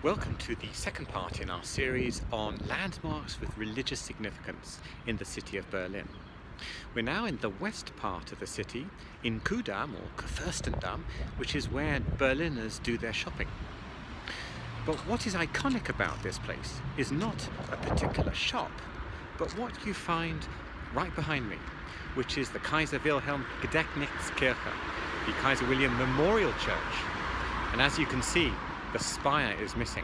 Welcome to the second part in our series on landmarks with religious significance in the city of Berlin. We're now in the west part of the city, in Kudamm or Kurfürstendamm, which is where Berliners do their shopping. But what is iconic about this place is not a particular shop, but what you find right behind me, which is the Kaiser-Wilhelm-Gedächtnis-Kirche, the Kaiser William Memorial Church. And as you can see, the spire is missing.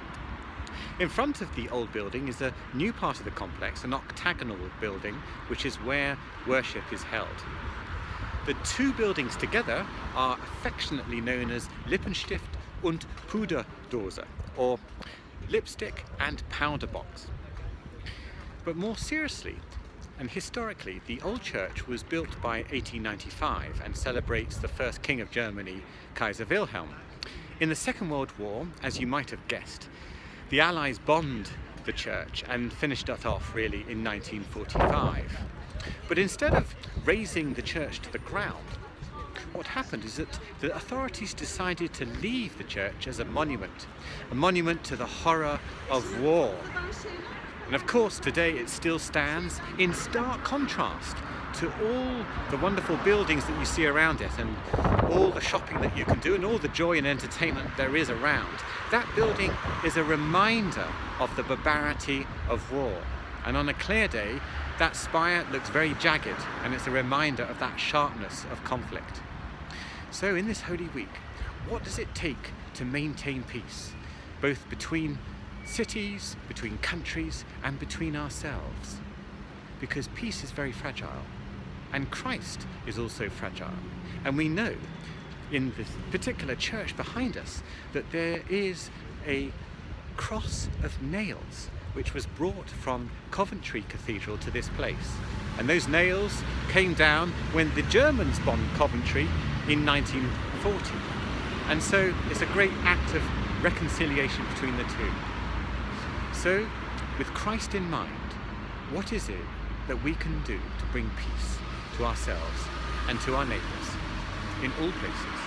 In front of the old building is a new part of the complex, an octagonal building, which is where worship is held. The two buildings together are affectionately known as Lippenstift und Puderdose, or lipstick and powder box. But more seriously and historically, the old church was built by 1895 and celebrates the first king of Germany, Kaiser Wilhelm. In the Second World War, as you might have guessed, the Allies bombed the church and finished it off really in 1945. But instead of razing the church to the ground, what happened is that the authorities decided to leave the church as a monument to the horror of war. And of course, today it still stands in stark contrast to all the wonderful buildings that you see around it and all the shopping that you can do and all the joy and entertainment there is around. That building is a reminder of the barbarity of war. And on a clear day, that spire looks very jagged, and it's a reminder of that sharpness of conflict. So in this Holy Week, what does it take to maintain peace, both between cities, between countries, and between ourselves? Because peace is very fragile, and Christ is also fragile. And we know in this particular church behind us that there is a cross of nails which was brought from Coventry Cathedral to this place. And those nails came down when the Germans bombed Coventry in 1940. And so it's a great act of reconciliation between the two. So, with Christ in mind, what is it that we can do to bring peace to ourselves and to our neighbours in all places?